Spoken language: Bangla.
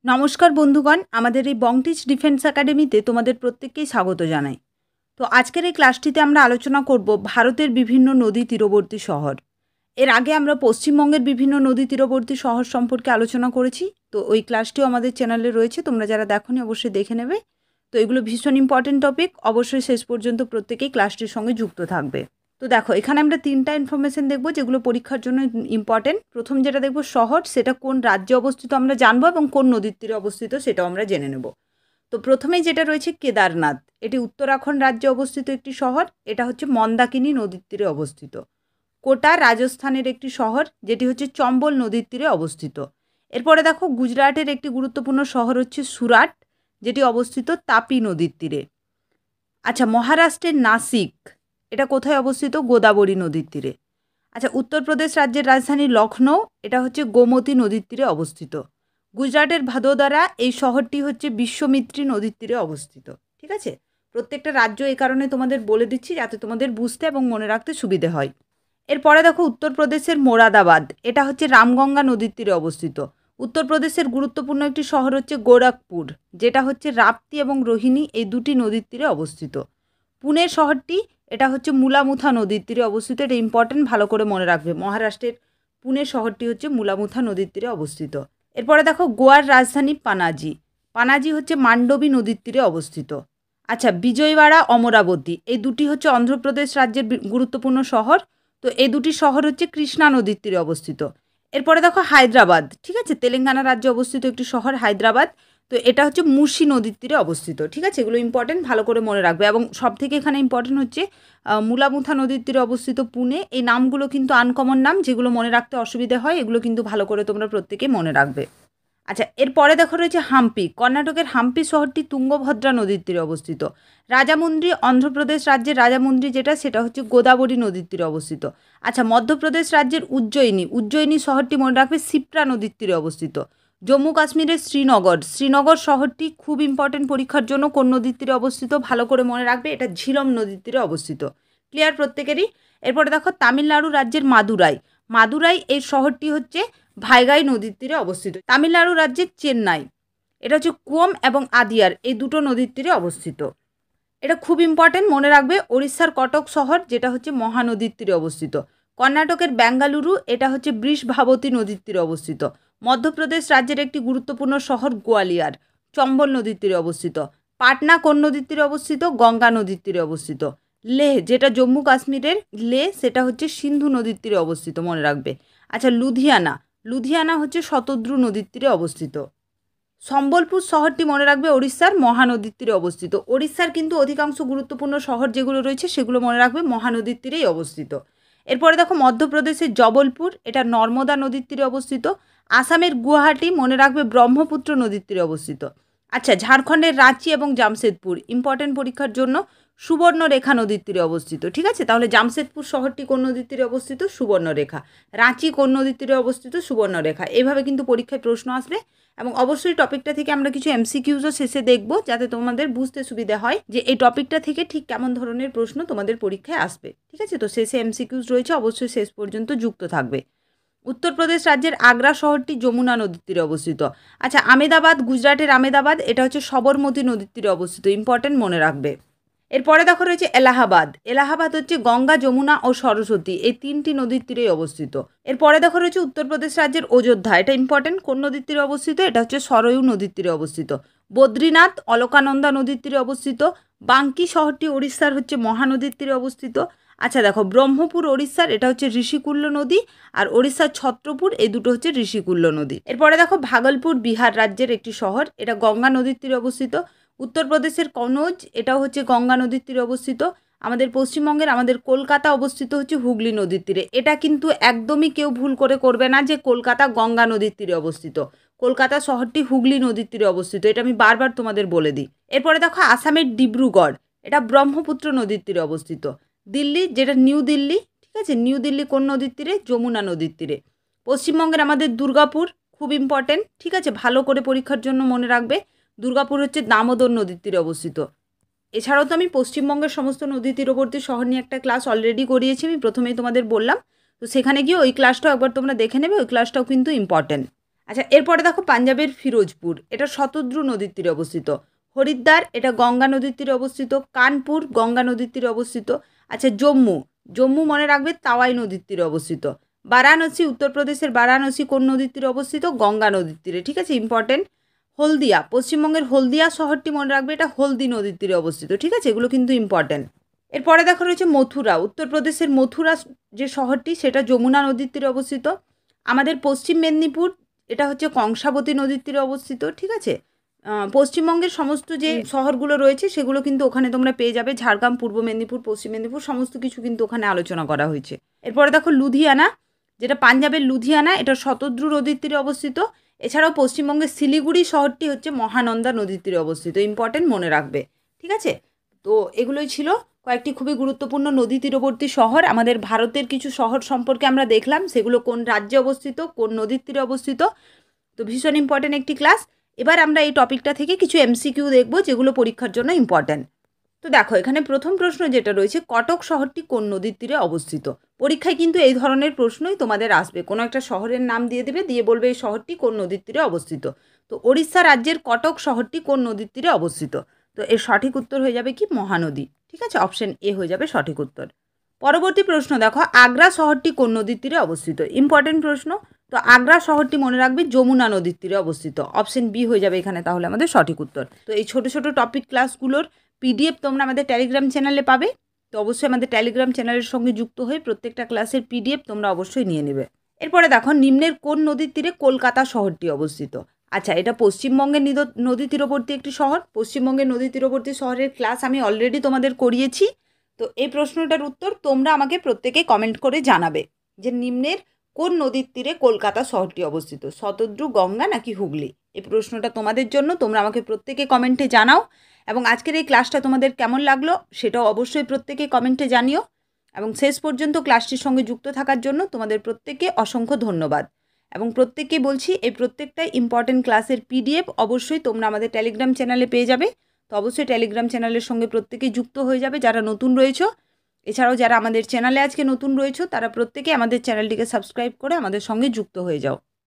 নমস্কার বন্ধুগণ, আমাদের এই বংটিচ ডিফেন্স একাডেমিতে তোমাদের প্রত্যেককেই স্বাগত জানাই। তো আজকের এই ক্লাসটিতে আমরা আলোচনা করব ভারতের বিভিন্ন নদী তীরবর্তী শহর। এর আগে আমরা পশ্চিমবঙ্গের বিভিন্ন নদী তীরবর্তী শহর সম্পর্কে আলোচনা করেছি। তো ওই ক্লাসটিও আমাদের চ্যানেলে রয়েছে, তোমরা যারা দেখোনি অবশ্যই দেখে নেবে। তো এগুলো ভীষণ ইম্পর্টেন্ট টপিক, অবশ্যই শেষ পর্যন্ত প্রত্যেকেই ক্লাসটির সঙ্গে যুক্ত থাকবে। তো দেখো, এখানে আমরা তিনটা ইনফরমেশন দেখবো যেগুলো পরীক্ষার জন্য ইম্পর্টেন্ট। প্রথম যেটা দেখবো শহর, সেটা কোন রাজ্যে অবস্থিত আমরা জানবো, এবং কোন নদীর তীরে অবস্থিত সেটাও আমরা জেনে নেব। তো প্রথমেই যেটা রয়েছে কেদারনাথ, এটি উত্তরাখণ্ড রাজ্যে অবস্থিত একটি শহর। এটা হচ্ছে মন্দাকিনী নদীর তীরে অবস্থিত। কোটা রাজস্থানের একটি শহর, যেটি হচ্ছে চম্বল নদীর তীরে অবস্থিত। এরপরে দেখো, গুজরাটের একটি গুরুত্বপূর্ণ শহর হচ্ছে সুরাট, যেটি অবস্থিত তাপি নদীর তীরে। আচ্ছা, মহারাষ্ট্রের নাসিক, এটা কোথায় অবস্থিত? গোদাবরী নদীর তীরে। আচ্ছা, উত্তরপ্রদেশ রাজ্যের রাজধানী লখনৌ, এটা হচ্ছে গোমতী নদীর তীরে অবস্থিত। গুজরাটের ভাদোদরা, এই শহরটি হচ্ছে বিশ্বমিত্রী নদীর তীরে অবস্থিত। ঠিক আছে, প্রত্যেকটা রাজ্য এই কারণে তোমাদের বলে দিচ্ছি যাতে তোমাদের বুঝতে এবং মনে রাখতে সুবিধে হয়। এরপরে দেখো, উত্তরপ্রদেশের মোরাদাবাদ, এটা হচ্ছে রামগঙ্গা নদীর তীরে অবস্থিত। উত্তরপ্রদেশের গুরুত্বপূর্ণ একটি শহর হচ্ছে গোরখপুর, যেটা হচ্ছে রাপ্তি এবং রোহিণী এই দুটি নদীর তীরে অবস্থিত। পুনের শহরটি, এটা হচ্ছে মুলামুথা নদীর তীরে অবস্থিত। এটা ইম্পর্টেন্ট, ভালো করে মনে রাখবে। মহারাষ্ট্রের পুনে শহরটি হচ্ছে মুলামুথা নদীর তীরে অবস্থিত। এরপরে দেখো, গোয়ার রাজধানী পানাজি, পানাজি হচ্ছে মান্ডবী নদীর তীরে অবস্থিত। আচ্ছা, বিজয়ওয়াড়া, অমরাবতী, এই দুটি হচ্ছে অন্ধ্রপ্রদেশ রাজ্যের গুরুত্বপূর্ণ শহর। তো এই দুটি শহর হচ্ছে কৃষ্ণা নদীর তীরে অবস্থিত। এরপরে দেখো হায়দ্রাবাদ, ঠিক আছে, তেলেঙ্গানা রাজ্যে অবস্থিত একটি শহর হায়দ্রাবাদ। তো এটা হচ্ছে মুসি নদীর তীরে অবস্থিত। ঠিক আছে, এগুলো ইম্পর্টেন্ট, ভালো করে মনে রাখবে। এবং সব থেকে এখানে ইম্পর্টেন্ট হচ্ছে মুলামুথা নদীর তীরে অবস্থিত পুনে। এই নামগুলো কিন্তু আনকমন নাম, যেগুলো মনে রাখতে অসুবিধা হয়, এগুলো কিন্তু ভালো করে তোমরা প্রত্যেকে মনে রাখবে। আচ্ছা, এরপরে দেখো রয়েছে হাম্পি, কর্ণাটকের হাম্পি শহরটি তুঙ্গভদ্রা নদীর তীরে অবস্থিত। রাজামুন্দ্রি, অন্ধ্রপ্রদেশ রাজ্যের রাজামুন্দ্রি যেটা, সেটা হচ্ছে গোদাবরী নদীর তীরে অবস্থিত। আচ্ছা, মধ্যপ্রদেশ রাজ্যের উজ্জয়িনী, উজ্জয়িনী শহরটি মনে রাখবে সিপ্রা নদীর তীরে অবস্থিত। জম্মু কাশ্মীরের শ্রীনগর, শ্রীনগর শহরটি খুব ইম্পর্টেন্ট পরীক্ষার জন্য, কোন নদীর তীরে অবস্থিত ভালো করে মনে রাখবে, এটা ঝিলম নদীর তীরে অবস্থিত। ক্লিয়ার প্রত্যেকেরই? এরপরে দেখো, তামিলনাড়ু রাজ্যের মাদুরাই, মাদুরাই এই শহরটি হচ্ছে ভাইগাই নদীর তীরে অবস্থিত। তামিলনাড়ু রাজ্যের চেন্নাই, এটা হচ্ছে কুয়ম এবং আদিয়ার এই দুটো নদীর তীরে অবস্থিত। এটা খুব ইম্পর্টেন্ট, মনে রাখবে। ওড়িশার কটক শহর, যেটা হচ্ছে মহানদীর তীরে অবস্থিত। কর্ণাটকের বেঙ্গালুরু, এটা হচ্ছে বৃষভাবতী নদীর তীরে অবস্থিত। মধ্যপ্রদেশ রাজ্যের একটি গুরুত্বপূর্ণ শহর গোয়ালিয়র, চম্বল নদীর তীরে অবস্থিত। পাটনা কোন নদীর তীরে অবস্থিত? গঙ্গা নদীর তীরে অবস্থিত। লেহ, যেটা জম্মু কাশ্মীরের লেহ, সেটা হচ্ছে সিন্ধু নদীর তীরে অবস্থিত, মনে রাখবে। আচ্ছা, লুধিয়ানা, লুধিয়ানা হচ্ছে শতদ্রু নদীর তীরে অবস্থিত। সম্বলপুর শহরটি মনে রাখবে ওড়িশার মহানদীর তীরে অবস্থিত। ওড়িশার কিন্তু অধিকাংশ গুরুত্বপূর্ণ শহর যেগুলো রয়েছে সেগুলো মনে রাখবে মহানদীর তীরেই অবস্থিত। এরপরে দেখো, মধ্যপ্রদেশের জবলপুর, এটা নর্মদা নদীর তীরে অবস্থিত। আসামের গুয়াহাটি, মনে রাখবে ব্রহ্মপুত্র নদীর তীরে অবস্থিত। আচ্ছা, ঝাড়খণ্ডের রাঁচি এবং জামশেদপুর, ইম্পর্টেন্ট পরীক্ষার জন্য, সুবর্ণরেখা নদীর তীরে অবস্থিত। ঠিক আছে, তাহলে জামশেদপুর শহরটি কোন নদীর তীরে অবস্থিত? সুবর্ণরেখা। রাঁচি কোন নদীর তীরে অবস্থিত? সুবর্ণরেখা। এইভাবে কিন্তু পরীক্ষায় প্রশ্ন আসবে। এবং অবশ্যই টপিকটা থেকে আমরা কিছু এমসিকিউজও শেষে দেখব, যাতে তোমাদের বুঝতে সুবিধা হয় যে এই টপিকটা থেকে ঠিক কেমন ধরনের প্রশ্ন তোমাদের পরীক্ষায় আসবে। ঠিক আছে, তো শেষে এমসিকিউজ রয়েছে, অবশ্যই শেষ পর্যন্ত যুক্ত থাকবে। উত্তরপ্রদেশ রাজ্যের আগ্রা শহরটি যমুনা নদীর তীরে অবস্থিত। আচ্ছা, আমেদাবাদ, গুজরাটের আমেদাবাদ, এটা হচ্ছে সবরমতী নদীর তীরে অবস্থিত, ইম্পর্টেন্ট, মনে রাখবে। এরপরে দেখো রয়েছে এলাহাবাদ, এলাহাবাদ হচ্ছে গঙ্গা, যমুনা ও সরস্বতী এই তিনটি নদীর তীরেই অবস্থিত। এরপরে দেখো রয়েছে উত্তরপ্রদেশ রাজ্যের অযোধ্যা, এটা ইম্পর্টেন্ট, কোন নদীর তীরে অবস্থিত? এটা হচ্ছে সরয়ু নদীর তীরে অবস্থিত। বদ্রীনাথ অলকানন্দা নদীর তীরে অবস্থিত। বাঙ্কি শহরটি ওড়িশার হচ্ছে মহানদীর তীরে অবস্থিত। আচ্ছা দেখো, ব্রহ্মপুর ওড়িশার, এটা হচ্ছে ঋষিকুল্য নদী, আর ওড়িশার ছত্রপুর, এই দুটো হচ্ছে ঋষিকুল্য নদী। এরপরে দেখো, ভাগলপুর বিহার রাজ্যের একটি শহর, এটা গঙ্গা নদীর তীরে অবস্থিত। উত্তরপ্রদেশের কনৌজ, এটাও হচ্ছে গঙ্গা নদীর তীরে অবস্থিত। আমাদের পশ্চিমবঙ্গের আমাদের কলকাতা অবস্থিত হচ্ছে হুগলি নদীর তীরে। এটা কিন্তু একদমই কেউ ভুল করে করবে না যে কলকাতা গঙ্গা নদীর তীরে অবস্থিত। কলকাতা শহরটি হুগলি নদীর তীরে অবস্থিত, এটা আমি বারবার তোমাদের বলে দিই। এরপরে দেখো, আসামের ডিব্রুগড়, এটা ব্রহ্মপুত্র নদীর তীরে অবস্থিত। দিল্লি, যেটা নিউ দিল্লি, ঠিক আছে, নিউ দিল্লি কোন নদীর তীরে? যমুনা নদীর তীরে। পশ্চিমবঙ্গের আমাদের দুর্গাপুর, খুব ইম্পর্টেন্ট, ঠিক আছে, ভালো করে পরীক্ষার জন্য মনে রাখবে। দুর্গাপুর হচ্ছে দামোদর নদীর তীরে অবস্থিত। এছাড়াও তো আমি পশ্চিমবঙ্গের সমস্ত নদী তীরবর্তী শহর নিয়ে একটা ক্লাস অলরেডি করিয়েছি, আমি প্রথমেই তোমাদের বললাম। তো সেখানে গিয়ে ওই ক্লাসটাও একবার তোমরা দেখে নেবে, ওই ক্লাসটাও কিন্তু ইম্পর্টেন্ট। আচ্ছা, এরপরে দেখো পাঞ্জাবের ফিরোজপুর, এটা শতদ্রু নদীর তীরে অবস্থিত। হরিদ্বার, এটা গঙ্গা নদীর তীরে অবস্থিত। কানপুর, গঙ্গা নদীর তীরে অবস্থিত। আচ্ছা, জম্মু, জম্মু মনে রাখবে তাওয়াই নদীর তীরে অবস্থিত। বারাণসী, উত্তরপ্রদেশের বারাণসী কোন নদীর তীরে অবস্থিত? গঙ্গা নদীর তীরে, ঠিক আছে, ইম্পর্টেন্ট। হলদিয়া, পশ্চিমবঙ্গের হলদিয়া শহরটি মনে রাখবে এটা হলদি নদীর তীরে অবস্থিত, ঠিক আছে, এগুলো কিন্তু ইম্পর্টেন্ট। এরপরে দেখা রয়েছে মথুরা, উত্তরপ্রদেশের মথুরা যে শহরটি সেটা যমুনা নদীর তীরে অবস্থিত। আমাদের পশ্চিম মেদিনীপুর, এটা হচ্ছে কংসাবতী নদীর তীরে অবস্থিত, ঠিক আছে। পশ্চিমবঙ্গের সমস্ত যে শহরগুলো রয়েছে সেগুলো কিন্তু ওখানে তোমরা পেয়ে যাবে। ঝাড়গ্রাম, পূর্ব মেদিনীপুর, পশ্চিম মেদিনীপুর সমস্ত কিছু কিন্তু ওখানে আলোচনা করা হয়েছে। এরপরে দেখো লুধিয়ানা, যেটা পাঞ্জাবের লুধিয়ানা, এটা শতদ্রু নদীর তীরে অবস্থিত। এছাড়াও পশ্চিমবঙ্গের শিলিগুড়ি শহরটি হচ্ছে মহানন্দা নদীর তীরে অবস্থিত, ইম্পর্টেন্ট, মনে রাখবে, ঠিক আছে। তো এগুলোই ছিল কয়েকটি খুবই গুরুত্বপূর্ণ নদী তীরবর্তী শহর। আমাদের ভারতের কিছু শহর সম্পর্কে আমরা দেখলাম, সেগুলো কোন রাজ্যে অবস্থিত, কোন নদীর তীরে অবস্থিত। তো ভীষণ ইম্পর্টেন্ট একটি ক্লাস। এবার আমরা এই টপিকটা থেকে কিছু এমসিকিউ দেখব যেগুলো পরীক্ষার জন্য ইম্পর্টেন্ট। তো দেখো এখানে প্রথম প্রশ্ন যেটা রয়েছে, কটক শহরটি কোন নদীর তীরে অবস্থিত? পরীক্ষায় কিন্তু এই ধরনের প্রশ্নই তোমাদের আসবে, কোনো একটা শহরের নাম দিয়ে দেবে, দিয়ে বলবে এই শহরটি কোন নদীর তীরে অবস্থিত। তো ওড়িশা রাজ্যের কটক শহরটি কোন নদীর তীরে অবস্থিত? তো এর সঠিক উত্তর হয়ে যাবে কি? মহানদী, ঠিক আছে, অপশন এ হয়ে যাবে সঠিক উত্তর। পরবর্তী প্রশ্ন দেখো, আগ্রা শহরটি কোন নদীর তীরে অবস্থিত? ইম্পর্টেন্ট প্রশ্ন। তো আগ্রা শহরটি মনে রাখবে যমুনা নদীর তীরে অবস্থিত, অপশন বি হয়ে যাবে এখানে তাহলে আমাদের সঠিক উত্তর। তো এই ছোট ছোট টপিক ক্লাসগুলোর পিডিএফ তোমরা আমাদের টেলিগ্রাম চ্যানেলে পাবে। তো অবশ্যই আমাদের টেলিগ্রাম চ্যানেলের সঙ্গে যুক্ত হয়ে প্রত্যেকটা ক্লাসের পিডিএফ তোমরা অবশ্যই নিয়ে নেবে। এরপরে দেখো, নিম্নের কোন নদীর তীরে কলকাতা শহরটি অবস্থিত? আচ্ছা, এটা পশ্চিমবঙ্গের নদী তীরবর্তী একটি শহর। পশ্চিমবঙ্গের নদী তীরবর্তী শহরের ক্লাস আমি অলরেডি তোমাদের করিয়েছি। তো এই প্রশ্নটার উত্তর তোমরা আমাকে প্রত্যেকে কমেন্ট করে জানাবে যে নিম্নের কোন নদীর তীরে কলকাতা শহরটি অবস্থিত, শতদ্রু, গঙ্গা নাকি হুগলি? এই প্রশ্নটা তোমাদের জন্য, তোমরা আমাকে প্রত্যেকে কমেন্টে জানাও। এবং আজকের এই ক্লাসটা তোমাদের কেমন লাগলো সেটাও অবশ্যই প্রত্যেকে কমেন্টে জানিও। এবং শেষ পর্যন্ত ক্লাসটির সঙ্গে যুক্ত থাকার জন্য তোমাদের প্রত্যেককে অসংখ্য ধন্যবাদ। এবং প্রত্যেককে বলছি, এই প্রত্যেকটাই ইম্পর্টেন্ট ক্লাসের পিডিএফ অবশ্যই তোমরা আমাদের টেলিগ্রাম চ্যানেলে পেয়ে যাবে। তো অবশ্যই টেলিগ্রাম চ্যানেলের সঙ্গে প্রত্যেকেই যুক্ত হয়ে যাবে যারা নতুন রয়েছে। এছাড়াও যারা আমাদের চ্যানেলে আজকে নতুন রয়েছে তারা প্রত্যেকে আমাদের চ্যানেলটিকে সাবস্ক্রাইব করে আমাদের সঙ্গে যুক্ত হয়ে যাও।